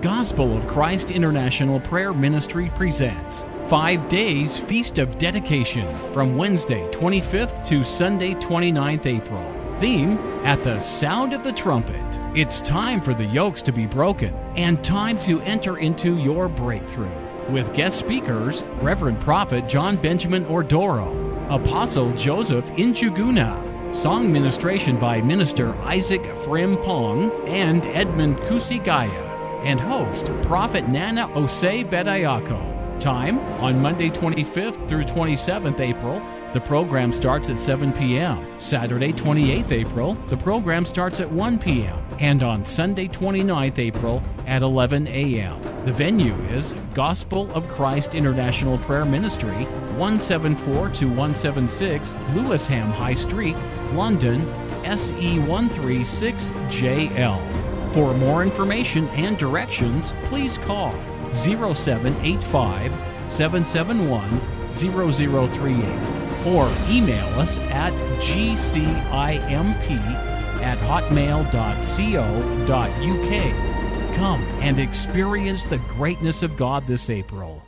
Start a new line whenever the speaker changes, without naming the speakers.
Gospel of Christ International Prayer Ministry presents 5 Days Feast of Dedication from Wednesday 25th to Sunday 29th April. Theme, At the Sound of the Trumpet. It's time for the yokes to be broken and time to enter into your breakthrough. With guest speakers, Reverend Prophet John Benjamin Ordoro, Apostle Joseph Injuguna, song ministration by Minister Isaac Frimpong and Edmund Kusigaya, and host Prophet Nana Osei Bedayako. Time, on Monday 25th through 27th April, the program starts at 7 p.m. Saturday 28th April, the program starts at 1 p.m. And on Sunday 29th April at 11 a.m. The venue is Gospel of Christ International Prayer Ministry, 174 to 176 Lewisham High Street, London, SE136JL. For more information and directions, please call 0785 771 0038 or email us at gcimp@hotmail.co.uk. Come and experience the greatness of God this April.